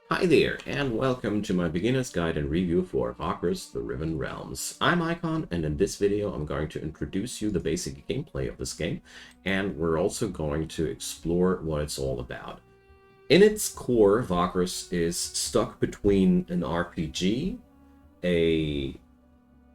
Hi there, and welcome to my beginner's guide and review for VAGRUS The Riven Realms. I'm Icon, and in this video I'm going to introduce you the basic gameplay of this game, and we're also going to explore what it's all about. In its core, VAGRUS is stuck between an RPG, a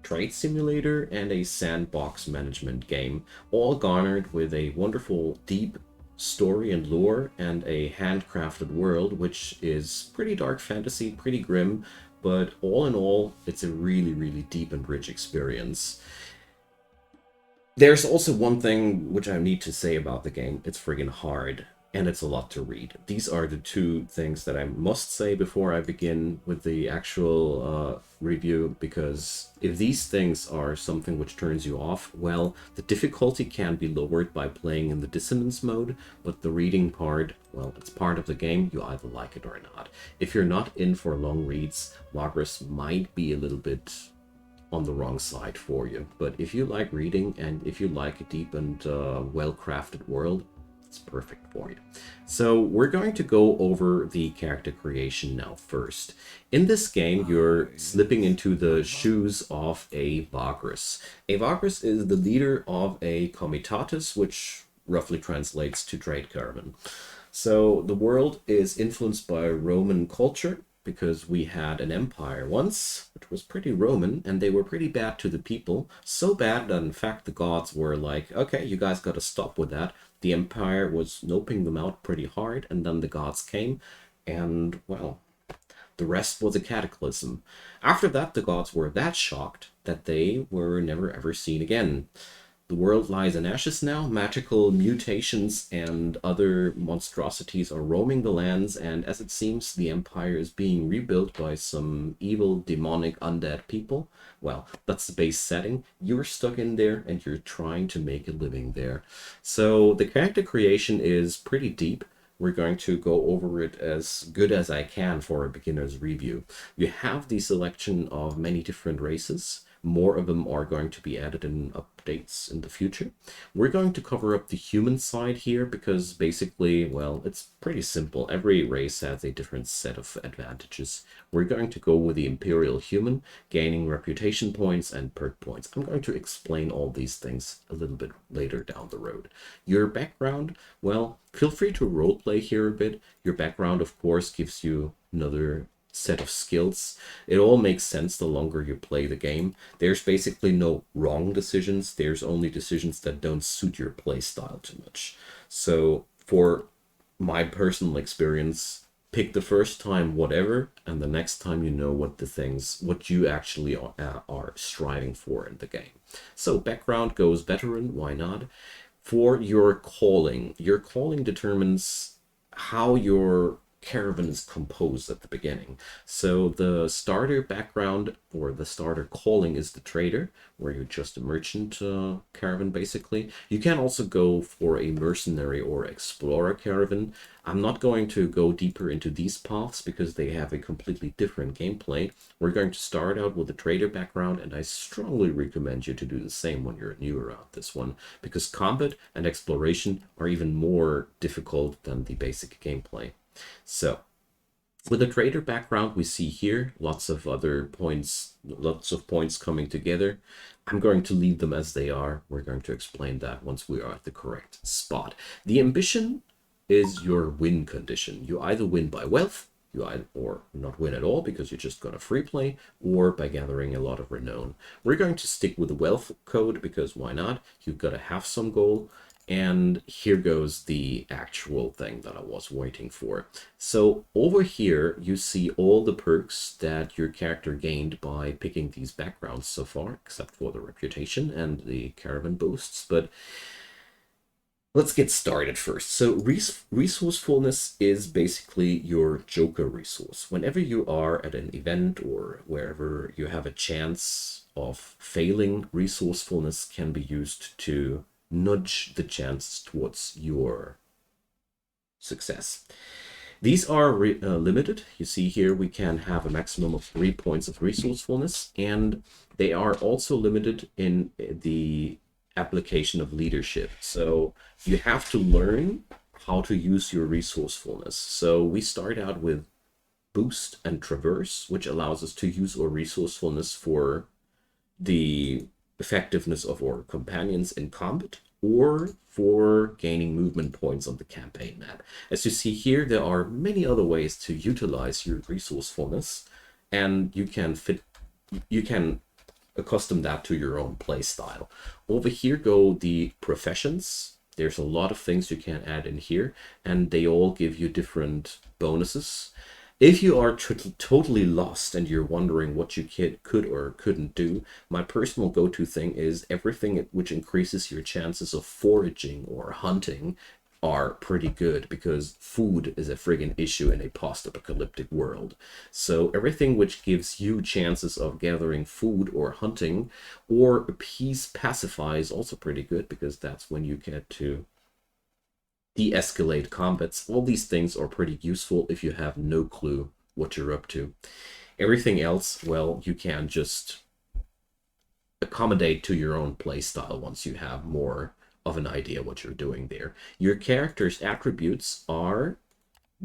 trade simulator, and a sandbox management game, all garnered with a wonderful, deep story and lore and a handcrafted world, which is pretty dark fantasy, pretty grim, but all in all, it's a really, really deep and rich experience. There's also one thing which I need to say about the game. It's friggin' hard, and it's a lot to read. These are the two things that I must say before I begin with the actual review, because if these things are something which turns you off, well, the difficulty can be lowered by playing in the dissonance mode, but the reading part, well, it's part of the game. You either like it or not. If you're not in for long reads, VAGRUS might be a little bit on the wrong side for you. But if you like reading and if you like a deep and well-crafted world, it's perfect for you. So we're going to go over the character creation now first. In this game, you're slipping into the shoes of a VAGRUS. A VAGRUS is the leader of a comitatus, which roughly translates to trade caravan. So the world is influenced by Roman culture, because we had an empire once, which was pretty Roman, and they were pretty bad to the people. So bad that, in fact, the gods were like, okay, you guys got to stop with that. The empire was noping them out pretty hard, and then the gods came, and, well, the rest was a cataclysm. After that, the gods were that shocked that they were never ever seen again. The world lies in ashes now. Magical mutations and other monstrosities are roaming the lands, and as it seems, the Empire is being rebuilt by some evil, demonic, undead people. Well, that's the base setting. You're stuck in there, and you're trying to make a living there. So the character creation is pretty deep. We're going to go over it as good as I can for a beginner's review. You have the selection of many different races. More of them are going to be added in updates in the future. We're going to cover up the human side here because basically, well, it's pretty simple. Every race has a different set of advantages. We're going to go with the Imperial Human, gaining reputation points and perk points. I'm going to explain all these things a little bit later down the road. Your background, well, feel free to roleplay here a bit. Your background, of course, gives you another set of skills. It all makes sense the longer you play the game. There's basically no wrong decisions. There's only decisions that don't suit your play style too much. So for my personal experience, pick the first time whatever, and the next time you know what you actually are striving for in the game. So background goes veteran, why not? For your calling determines how your caravan is composed at the beginning. So the starter background or the starter calling is the trader, where you're just a merchant caravan basically. You can also go for a mercenary or explorer caravan. I'm not going to go deeper into these paths because they have a completely different gameplay. We're going to start out with the trader background, and I strongly recommend you to do the same when you're new around this one, because combat and exploration are even more difficult than the basic gameplay. So, with the trader background, we see here lots of other points, lots of points coming together. I'm going to leave them as they are. We're going to explain that once we are at the correct spot. The ambition is your win condition. You either win by wealth, or not win at all because you're just gonna free play, or by gathering a lot of renown. We're going to stick with the wealth code because why not? You've got to have some goal. And here goes the actual thing that I was waiting for. So over here, you see all the perks that your character gained by picking these backgrounds so far, except for the reputation and the caravan boosts. But let's get started first. So resourcefulness is basically your joker resource. Whenever you are at an event or wherever you have a chance of failing, resourcefulness can be used to nudge the chance towards your success. These are limited. You see here we can have a maximum of 3 points of resourcefulness, and they are also limited in the application of leadership. So you have to learn how to use your resourcefulness. So we start out with boost and traverse, which allows us to use our resourcefulness for the effectiveness of our companions in combat or for gaining movement points on the campaign map. As you see here, there are many other ways to utilize your resourcefulness, and you can accustom that to your own play style. Over here go the professions. There's a lot of things you can add in here, and they all give you different bonuses. If you are totally lost and you're wondering what you could or couldn't do, my personal go-to thing is everything which increases your chances of foraging or hunting are pretty good, because food is a friggin' issue in a post-apocalyptic world. So everything which gives you chances of gathering food or hunting or appease pacify is also pretty good, because that's when you get to de-escalate combats. All these things are pretty useful if you have no clue what you're up to. Everything else, well, you can just accommodate to your own playstyle once you have more of an idea what you're doing there. Your character's attributes are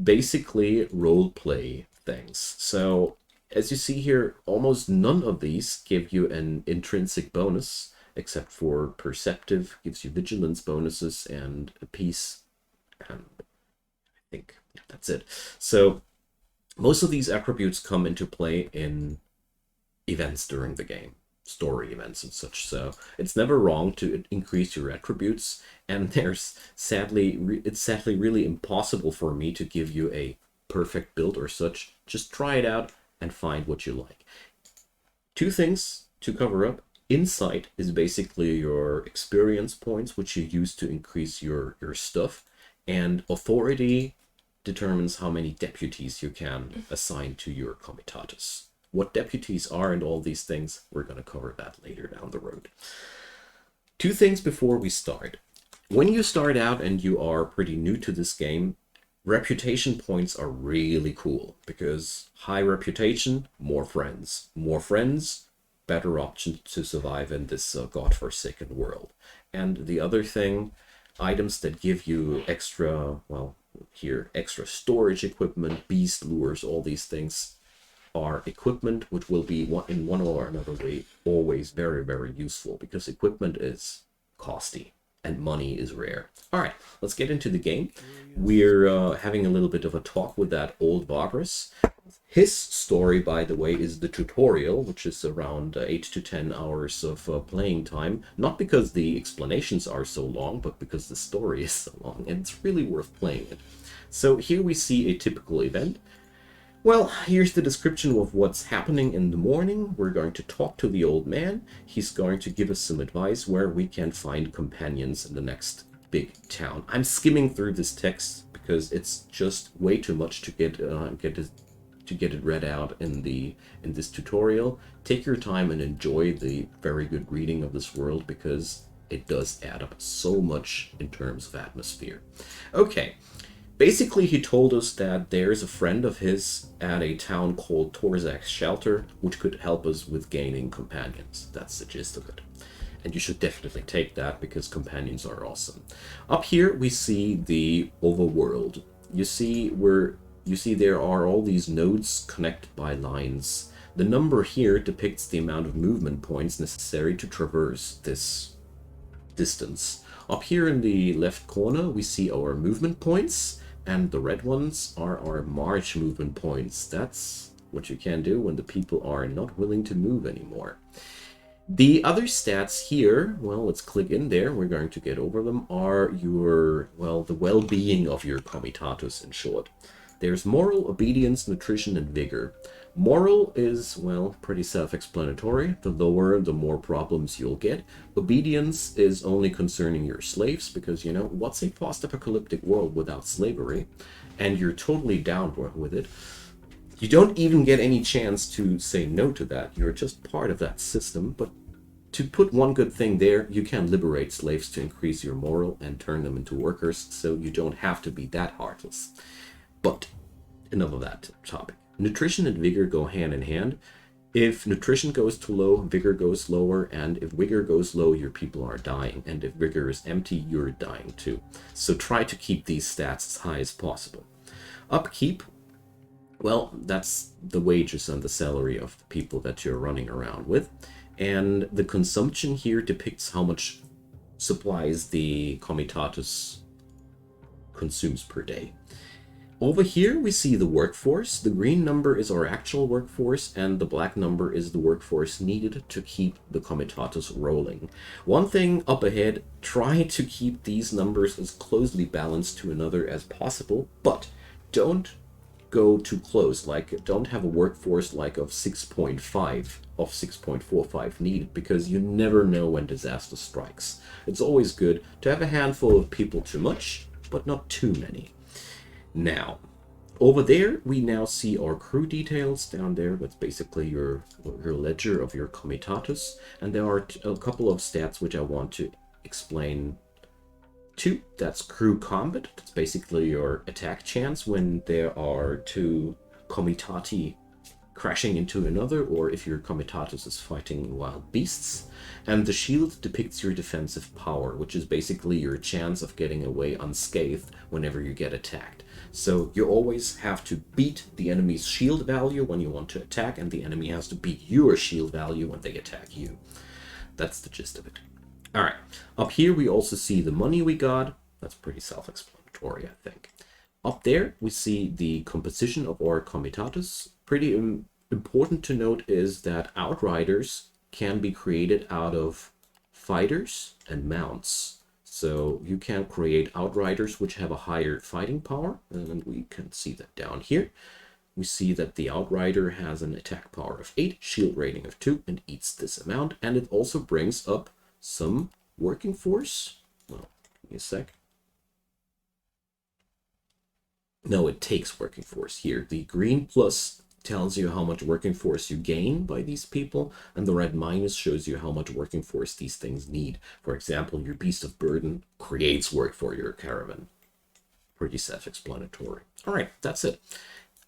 basically roleplay things. So as you see here, almost none of these give you an intrinsic bonus, except for perceptive, gives you vigilance bonuses, and a peace. And I think that's it. So most of these attributes come into play in events during the game, story events and such. So it's never wrong to increase your attributes, and it's sadly really impossible for me to give you a perfect build or such. Just try it out and find what you like. Two things to cover up. Insight is basically your experience points, which you use to increase your stuff. And authority determines how many deputies you can assign to your comitatus. What deputies are and all these things, we're going to cover that later down the road. Two things before we start. When you start out and you are pretty new to this game, reputation points are really cool, because high reputation, more friends. More friends, better option to survive in this godforsaken world. And the other thing, items that give you extra, well, here, extra storage equipment, beast lures, all these things are equipment which will be in one or another way always very, very useful, because equipment is costly and money is rare. All right, let's get into the game. We're having a little bit of a talk with that old VAGRUS. His story, by the way, is the tutorial, which is around 8 to 10 hours of playing time. Not because the explanations are so long, but because the story is so long, and it's really worth playing it. So here we see a typical event. Well, here's the description of what's happening in the morning. We're going to talk to the old man. He's going to give us some advice where we can find companions in the next big town. I'm skimming through this text because it's just way too much to get it read out in this tutorial. Take your time and enjoy the very good reading of this world, because it does add up so much in terms of atmosphere. Okay. Basically, he told us that there's a friend of his at a town called Torzak's Shelter, which could help us with gaining companions. That's the gist of it. And you should definitely take that, because companions are awesome. Up here, we see the overworld. You see there are all these nodes connected by lines. The number here depicts the amount of movement points necessary to traverse this distance. Up here in the left corner, we see our movement points. And the red ones are our march movement points. That's what you can do when the people are not willing to move anymore. The other stats here, well, let's click in there. We're going to get over them, are your, well, the well-being of your comitatus, in short. There's moral, obedience, nutrition, and vigor. Moral is, well, pretty self-explanatory. The lower, the more problems you'll get. Obedience is only concerning your slaves, because, you know, what's a post-apocalyptic world without slavery? And you're totally down with it. You don't even get any chance to say no to that. You're just part of that system. But to put one good thing there, you can liberate slaves to increase your moral and turn them into workers, so you don't have to be that heartless. But enough of that topic. Nutrition and vigor go hand in hand. If nutrition goes too low, vigor goes lower, and if vigor goes low, your people are dying, and if vigor is empty, you're dying too. So try to keep these stats as high as possible. Upkeep. Well, that's the wages and the salary of the people that you're running around with. And the consumption here depicts how much supplies the Comitatus consumes per day. Over here, we see the workforce. The green number is our actual workforce, and the black number is the workforce needed to keep the Comitatus rolling. One thing up ahead, try to keep these numbers as closely balanced to another as possible, but don't go too close. Like, don't have a workforce like of 6.5 of 6.45 needed, because you never know when disaster strikes. It's always good to have a handful of people too much, but not too many. Now, over there, we now see our crew details down there. That's basically your ledger of your comitatus. And there are a couple of stats which I want to explain too. That's crew combat. That's basically your attack chance when there are two comitati crashing into another, or if your comitatus is fighting wild beasts. And the shield depicts your defensive power, which is basically your chance of getting away unscathed whenever you get attacked. So you always have to beat the enemy's shield value when you want to attack, and the enemy has to beat your shield value when they attack you. That's the gist of it. Alright, up here we also see the money we got. That's pretty self-explanatory, I think. Up there we see the composition of our comitatus. Pretty important to note is that outriders can be created out of fighters and mounts. So you can create outriders which have a higher fighting power, and we can see that down here. We see that the outrider has an attack power of 8, shield rating of 2, and eats this amount. And it also brings up some working force. Well, give me a sec. No, it takes working force here. The green plus tells you how much working force you gain by these people, and the red minus shows you how much working force these things need. For example, your beast of burden creates work for your caravan. Pretty self-explanatory. All right, that's it.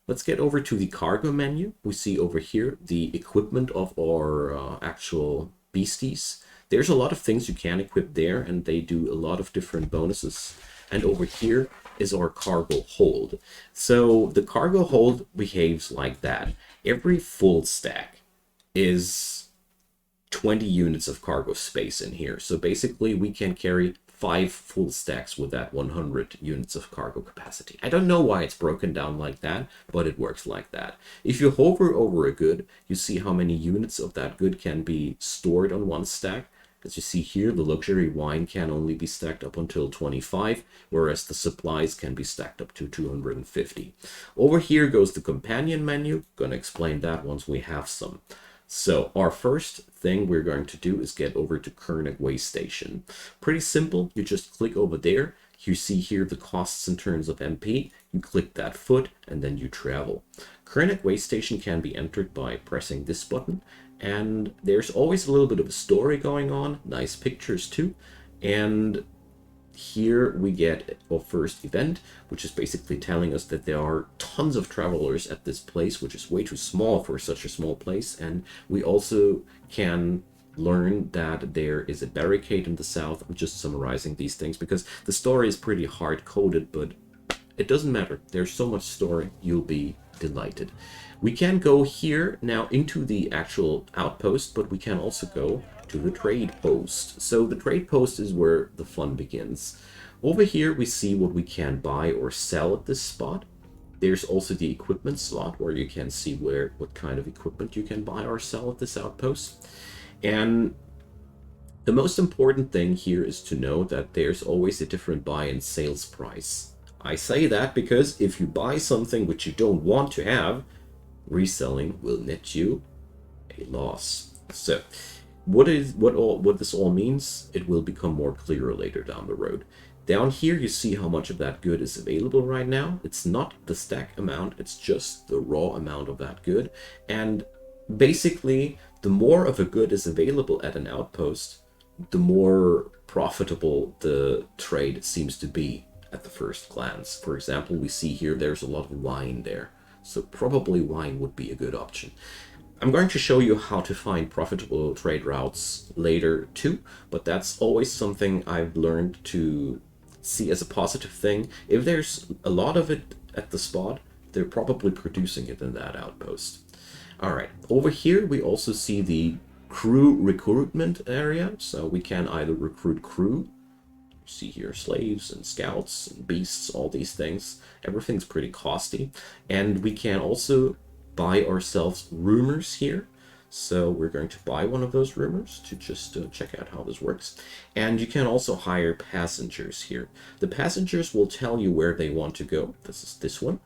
Let's get over to the cargo menu. We see over here the equipment of our actual beasties. There's a lot of things you can equip there, and they do a lot of different bonuses. And over here is our cargo hold. So the cargo hold behaves like that. Every full stack is 20 units of cargo space in here. So basically we can carry 5 full stacks with that 100 units of cargo capacity. I don't know why it's broken down like that, but it works like that. If you hover over a good, you see how many units of that good can be stored on one stack. As you see here, the luxury wine can only be stacked up until 25, whereas the supplies can be stacked up to 250. Over here goes the companion menu. Gonna explain that once we have some. So our first thing we're going to do is get over to Kernick Way Station. Pretty simple. You just click over there. You see here the costs in terms of MP. You click that foot and then you travel. Kernick Way Station can be entered by pressing this button. And there's always a little bit of a story going on. Nice pictures too. And here we get our first event, which is basically telling us that there are tons of travelers at this place, which is way too small for such a small place. And we also can learn that there is a barricade in the south. I'm just summarizing these things because the story is pretty hard-coded, but it doesn't matter. There's so much story, you'll be delighted. We can go here now into the actual outpost, but we can also go to the trade post. So the trade post is where the fun begins. Over here we see what we can buy or sell at this spot. There's also the equipment slot where you can see what kind of equipment you can buy or sell at this outpost. And the most important thing here is to know that there's always a different buy and sales price. I say that because if you buy something which you don't want to have, reselling will net you a loss. So what this all means, it will become more clear later down the road. Down here you see how much of that good is available right now. It's not the stack amount, it's just the raw amount of that good. And basically the more of a good is available at an outpost, the more profitable the trade seems to be at the first glance. For example, we see here there's a lot of wine there. So probably wine would be a good option. I'm going to show you how to find profitable trade routes later too, but that's always something I've learned to see as a positive thing. If there's a lot of it at the spot, They're probably producing it in that outpost. All right, over here we also see the crew recruitment area. So we can either recruit crew, see here slaves and scouts and beasts, all these things. Everything's pretty costly. And we can also buy ourselves rumors here. So we're going to buy one of those rumors to just check out how this works. And you can also hire passengers here. The passengers will tell you where they want to go. This is this one.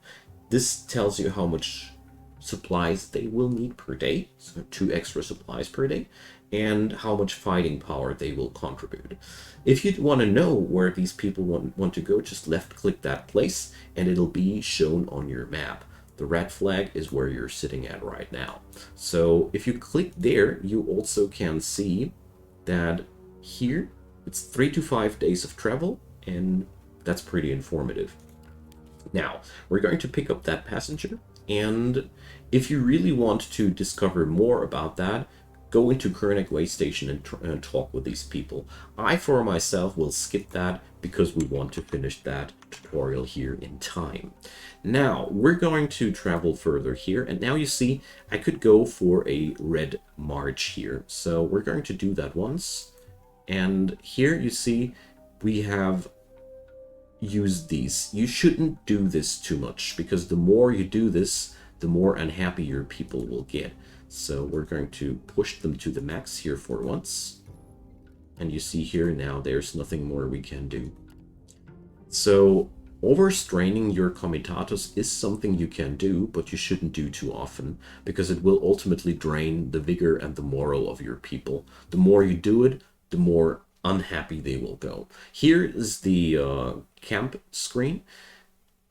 This tells you how much supplies they will need per day, so 2 extra supplies per day, and how much fighting power they will contribute. If you want to know where these people want to go, just left click that place and it'll be shown on your map. The red flag is where you're sitting at right now. So if you click there, you also can see that here it's 3 to 5 days of travel, and that's pretty informative. Now, we're going to pick up that passenger, and if you really want to discover more about that, go into Kurnik Way Station and talk with these people. I, for myself, will skip that because we want to finish that tutorial here in time. Now, we're going to travel further here, and now you see I could go for a red march here. So we're going to do that once, and here you see we have used these. You shouldn't do this too much, because the more you do this, the more unhappy your people will get. So we're going to push them to the max here for once. And you see here now there's nothing more we can do. So overstraining your comitatus is something you can do, but you shouldn't do too often, because it will ultimately drain the vigor and the moral of your people. The more you do it, the more unhappy they will go. Here is the camp screen.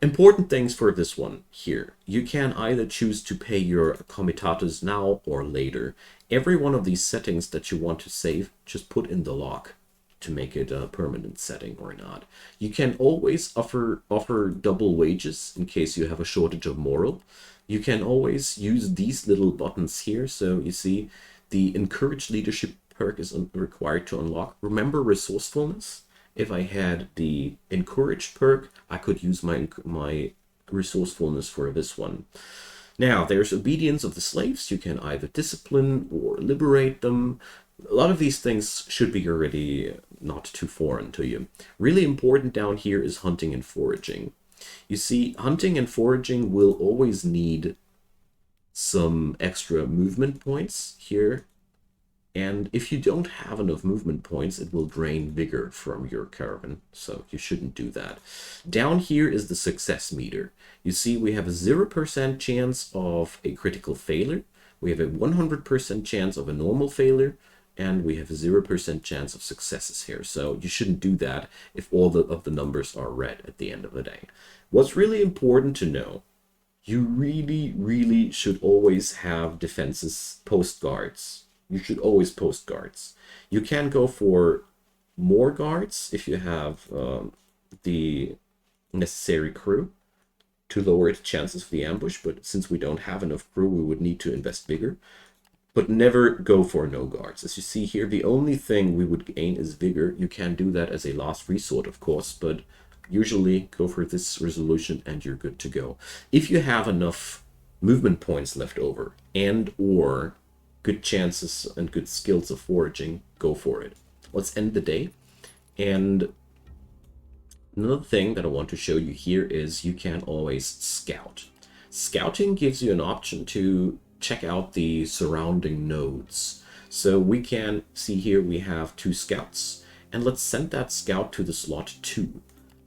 Important things for this one here. You can either choose to pay your comitatus now or later. Every one of these settings that you want to save, just put in the log to make it a permanent setting or not. You can always offer double wages in case you have a shortage of moral. You can always use these little buttons here. So you see the encourage leadership perk is required to unlock. Remember resourcefulness. If I had the encourage perk, I could use my resourcefulness for this one. Now, there's obedience of the slaves. You can either discipline or liberate them. A lot of these things should be already not too foreign to you. Really important down here is hunting and foraging. You see, hunting and foraging will always need some extra movement points here. And if you don't have enough movement points, it will drain vigor from your caravan. So you shouldn't do that. Down here is the success meter. You see we have a 0% chance of a critical failure. We have a 100% chance of a normal failure. And we have a 0% chance of successes here. So you shouldn't do that if all of the numbers are red at the end of the day. What's really important to know, you really should always have defenses, post guards. You should always post guards. You can go for more guards if you have the necessary crew to lower the chances of the ambush, but since we don't have enough crew, we would need to invest bigger. But never go for no guards. As you see here, the only thing we would gain is vigor. You can do that as a last resort, of course, but usually go for this resolution and you're good to go. If you have enough movement points left over and or good chances and good skills of foraging, go for it. Let's end the day. And another thing that I want to show you here is you can always scout. Scouting gives you an option to check out the surrounding nodes. So we can see here we have 2 scouts, and let's send that scout to the slot 2.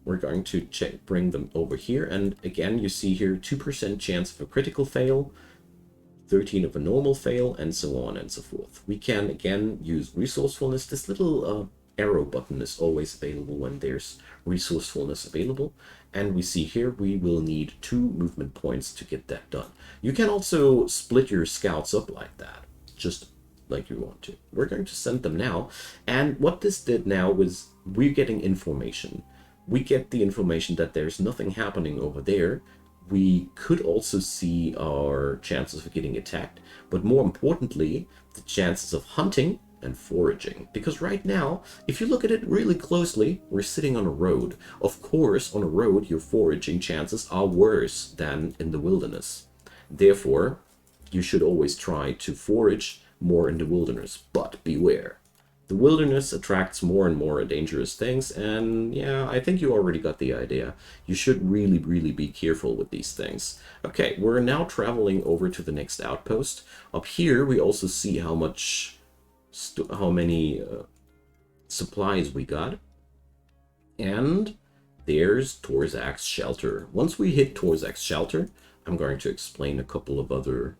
We're going to bring them over here, and again you see here 2% chance of a critical fail, 13 of a normal fail, and so on and so forth. We can again use resourcefulness. This little arrow button is always available when there's resourcefulness available. And we see here we will need 2 movement points to get that done. You can also split your scouts up like that, just like you want to. We're going to send them now. And what this did now was we're getting information. We get the information that there's nothing happening over there. We could also see our chances of getting attacked, but more importantly, the chances of hunting and foraging. Because right now, if you look at it really closely, we're sitting on a road. Of course, on a road, your foraging chances are worse than in the wilderness. Therefore, you should always try to forage more in the wilderness. But beware. The wilderness attracts more and more dangerous things, and yeah, I think you already got the idea. You should really, really be careful with these things. Okay, we're now traveling over to the next outpost. Up here, we also see how many supplies we got. And there's Torzak's shelter. Once we hit Torzak's shelter, I'm going to explain a couple of other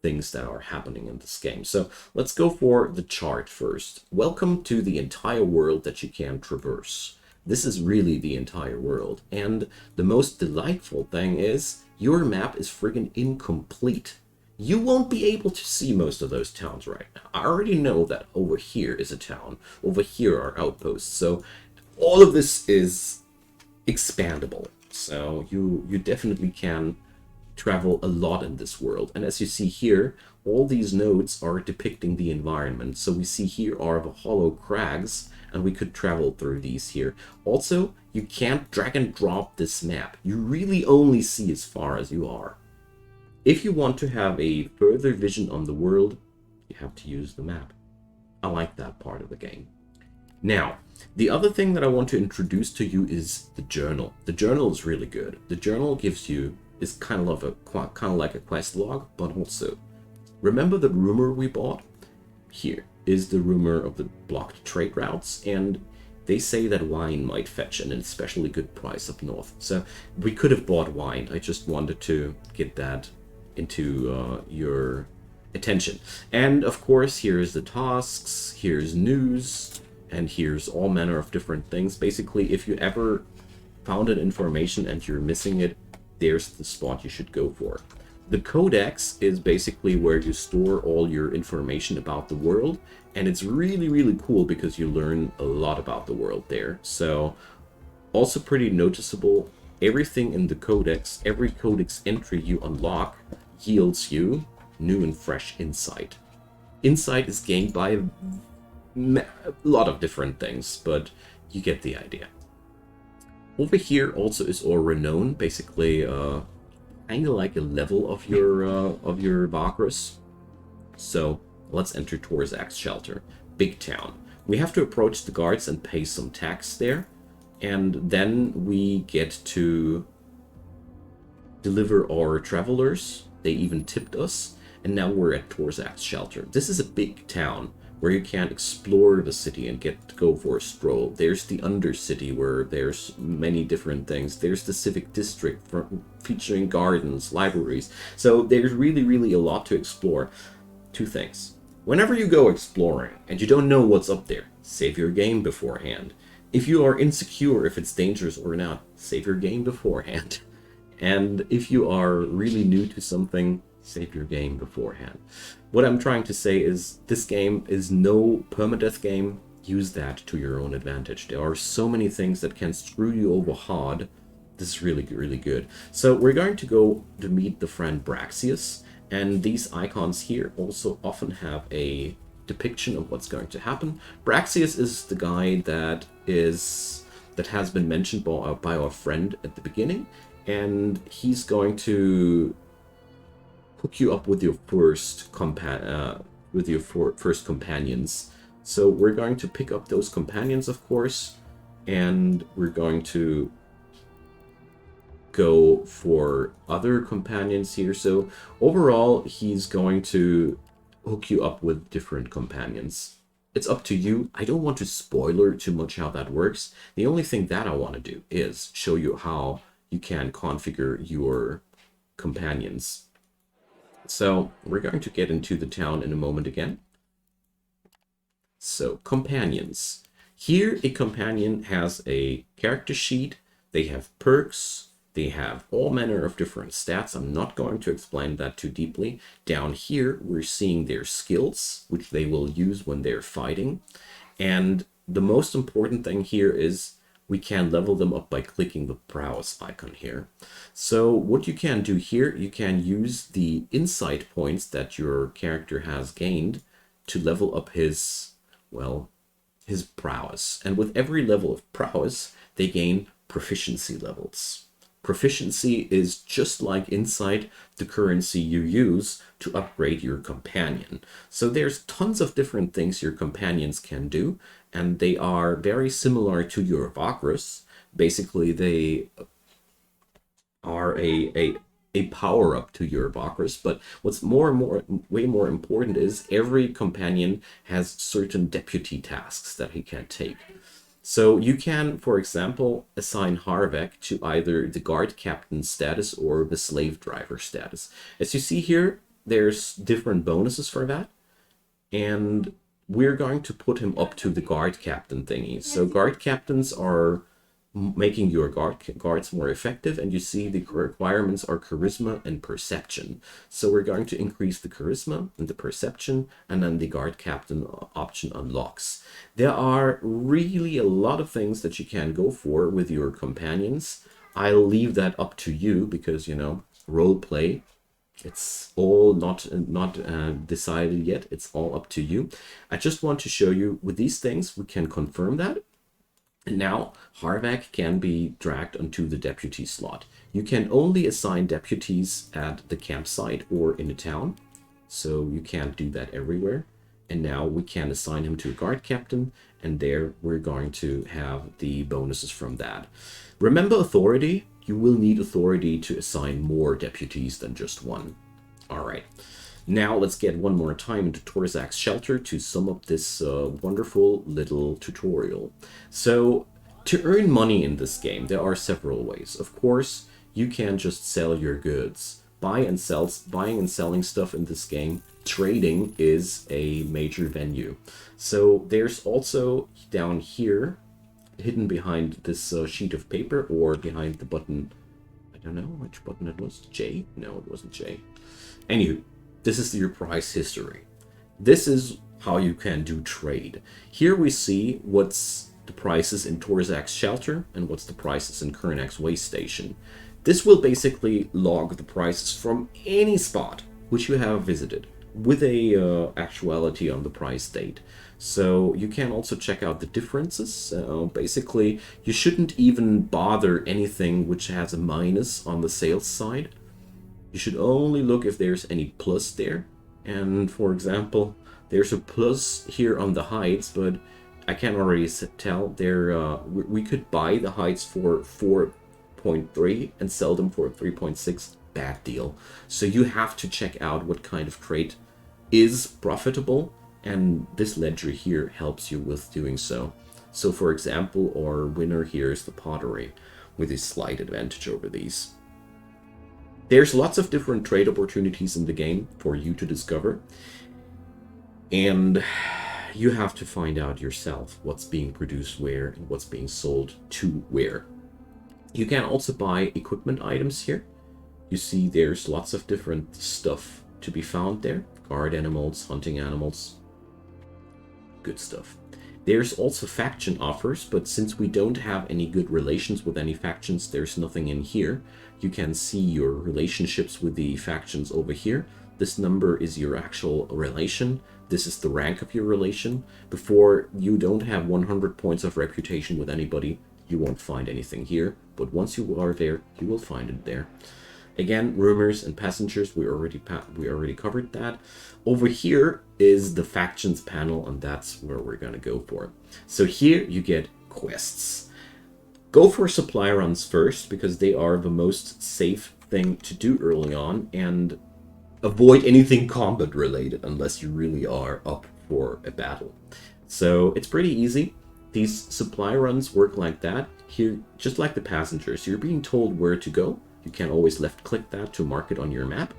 things that are happening in this game. So let's go for the chart first. Welcome to the entire world that you can traverse. This is really the entire world. And the most delightful thing is your map is friggin' incomplete. You won't be able to see most of those towns right now. I already know that over here is a town. Over here are outposts. So all of this is expandable. So you definitely can travel a lot in this world. And as you see here, all these nodes are depicting the environment. So we see here are the hollow crags, and we could travel through these here. Also, you can't drag and drop this map. You really only see as far as you are. If you want to have a further vision on the world, you have to use the map. I like that part of the game. Now, the other thing that I want to introduce to you is the journal. The journal is really good. The journal is kind of like a quest log, but also remember the rumor we bought? Here is the rumor of the blocked trade routes, and they say that wine might fetch an especially good price up north. So we could have bought wine. I just wanted to get that into your attention. And of course, here's the tasks, here's news, and here's all manner of different things. Basically, if you ever found an information and you're missing it, there's the spot you should go for. The codex is basically where you store all your information about the world, and it's really, really cool because you learn a lot about the world there. So also pretty noticeable, everything in the codex, every codex entry you unlock yields you new and fresh insight. Insight is gained by a lot of different things, but you get the idea. Over here also is our renown, basically kind of like a level of your VAGRUS. So let's enter Torzak's shelter. Big town. We have to approach the guards and pay some tax there, and then we get to deliver our travelers. They even tipped us, and now we're at Torzak's shelter. This is a big town where you can explore the city and get to go for a stroll. There's the Undercity, where there's many different things. There's the Civic District featuring gardens, libraries. So there's really, really a lot to explore. Two things. Whenever you go exploring and you don't know what's up there, save your game beforehand. If you are insecure if it's dangerous or not, save your game beforehand. And if you are really new to something, save your game beforehand. What I'm trying to say is this game is no permadeath game. Use that to your own advantage. There are so many things that can screw you over hard. This is really, really good. So we're going to go to meet the friend Braxius, and these icons here also often have a depiction of what's going to happen. Braxius is the guy that has been mentioned by our friend at the beginning, and he's going to hook you up with your first companions. So we're going to pick up those companions, of course, and we're going to go for other companions here. So overall, he's going to hook you up with different companions. It's up to you. I don't want to spoiler too much how that works. The only thing that I want to do is show you how you can configure your companions. So we're going to get into the town in a moment again. So companions. Here a companion has a character sheet. They have perks. They have all manner of different stats. I'm not going to explain that too deeply. Down here we're seeing their skills, which they will use when they're fighting. And the most important thing here is we can level them up by clicking the browse icon here. So what you can do here, you can use the insight points that your character has gained to level up his well, his prowess. And with every level of prowess, they gain proficiency levels. Proficiency is just like inside the currency you use to upgrade your companion. So there's tons of different things your companions can do, and they are very similar to your VAGRUS. Basically, they are a power up to your VAGRUS, but what's way more important is every companion has certain deputy tasks that he can take. So you can, for example, assign Harvek to either the guard captain status or the slave driver status. As you see here, there's different bonuses for that, and we're going to put him up to the guard captain thingy. So guard captains are making your guards more effective, and you see the requirements are charisma and perception. So we're going to increase the charisma and the perception, and then the guard captain option unlocks. There are really a lot of things that you can go for with your companions. I'll leave that up to you because, you know, role play, it's all not decided yet. It's all up to you. I just want to show you with these things we can confirm that. And now Harvak can be dragged onto the deputy slot. You can only assign deputies at the campsite or in a town, so you can't do that everywhere. And now we can assign him to a guard captain, and there we're going to have the bonuses from that. Remember authority? You will need authority to assign more deputies than just one. All right. Now let's get one more time into Torzak's shelter to sum up this wonderful little tutorial. So to earn money in this game, there are several ways. Of course, you can just sell your goods. Buying and selling stuff in this game, trading is a major venue. So there's also down here, hidden behind this sheet of paper or behind the button, I don't know which button it was, J? No, it wasn't J. Anywho, this is your price history. This is how you can do trade. Here we see what's the prices in Torzak's shelter and what's the prices in Kernak's way station. This will basically log the prices from any spot which you have visited with a actuality on the price date. So you can also check out the differences. Basically, you shouldn't even bother anything which has a minus on the sales side. You should only look if there's any plus there. And for example, there's a plus here on the hides, but I can already tell there we could buy the hides for 4.3 and sell them for 3.6. Bad deal. So you have to check out what kind of trade is profitable, and this ledger here helps you with doing so. So for example, our winner here is the pottery with a slight advantage over these. There's lots of different trade opportunities in the game for you to discover, and you have to find out yourself what's being produced where and what's being sold to where. You can also buy equipment items here. You see there's lots of different stuff to be found there. Guard animals, hunting animals. Good stuff. There's also faction offers, but since we don't have any good relations with any factions, there's nothing in here. You can see your relationships with the factions over here. This number is your actual relation. This is the rank of your relation. Before you don't have 100 points of reputation with anybody, you won't find anything here. But once you are there, you will find it there. Again, rumors and passengers, we already covered that. Over here is the factions panel, and that's where we're going to go for. So here you get quests. Go for supply runs first, because they are the most safe thing to do early on, and avoid anything combat related unless you really are up for a battle. So it's pretty easy. These supply runs work like that. Here, just like the passengers, you're being told where to go. You can always left click that to mark it on your map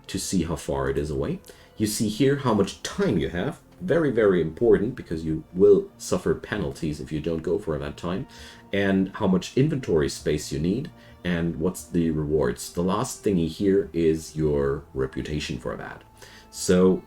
to see how far it is away. You see here how much time you have. Very, very important, because you will suffer penalties if you don't go for that time. And how much inventory space you need, and what's the rewards. The last thingy here is your reputation for that. So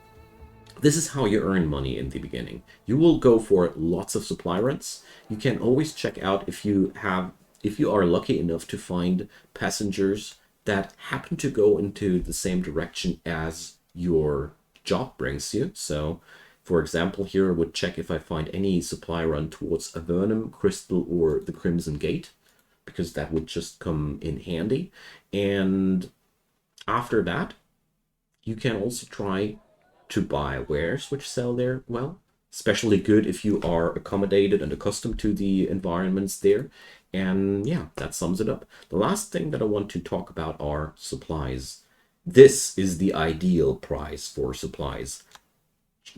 this is how you earn money in the beginning. You will go for lots of supply runs. You can always check out if you are lucky enough to find passengers that happen to go into the same direction as your job brings you. So For example, here I would check if I find any supply run towards Avernum, Crystal, or the Crimson Gate, because that would just come in handy. And after that, you can also try to buy wares which sell there well. Especially good if you are accommodated and accustomed to the environments there. And yeah, that sums it up. The last thing that I want to talk about are supplies. This is the ideal price for supplies.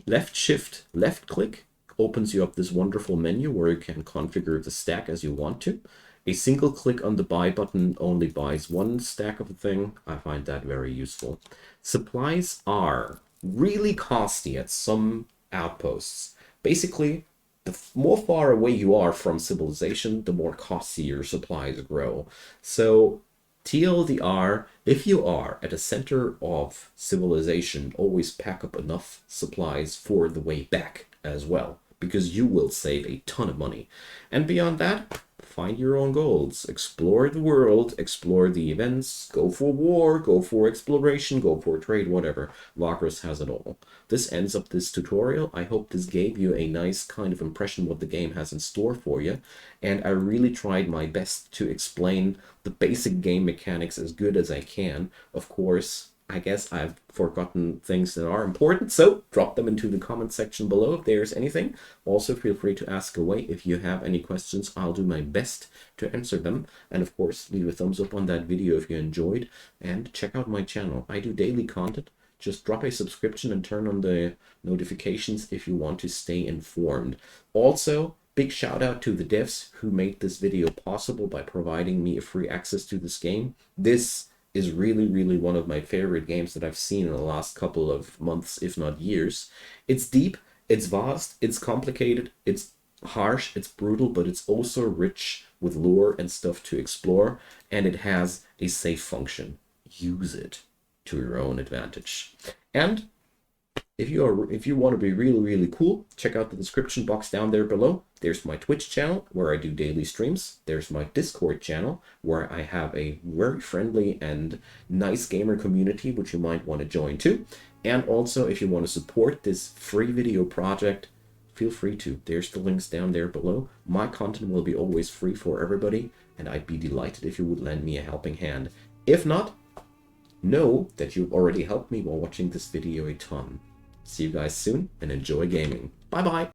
Left shift, left click opens you up this wonderful menu where you can configure the stack as you want to. A single click on the buy button only buys one stack of a thing. I find that very useful. Supplies are really costly at some outposts. Basically, the more far away you are from civilization, the more costly your supplies grow. So TLDR, if you are at a center of civilization, always pack up enough supplies for the way back as well, because you will save a ton of money. And beyond that, find your own goals, explore the world, explore the events, go for war, go for exploration, go for trade, whatever. VAGRUS has it all. This ends up this tutorial. I hope this gave you a nice kind of impression what the game has in store for you. And I really tried my best to explain the basic game mechanics as good as I can. Of course, I guess I've forgotten things that are important, so drop them into the comment section below if there's anything. Also, feel free to ask away. If you have any questions, I'll do my best to answer them. And of course, leave a thumbs up on that video if you enjoyed, and check out my channel. I do daily content. Just drop a subscription and turn on the notifications if you want to stay informed. Also, big shout out to the devs who made this video possible by providing me a free access to this game. This is really one of my favorite games that I've seen in the last couple of months, if not years. It's deep, it's vast, it's complicated, it's harsh, it's brutal, but it's also rich with lore and stuff to explore, and it has a save function. Use it to your own advantage. And if you want to be really cool, check out the description box down there below. There's my Twitch channel where I do daily streams. There's my Discord channel where I have a very friendly and nice gamer community which you might want to join too. And also, if you want to support this free video project, feel free to. There's the links down there below. My content will be always free for everybody, and I'd be delighted if you would lend me a helping hand. If not, know that you've already helped me while watching this video a ton. See you guys soon, and enjoy gaming. Bye bye!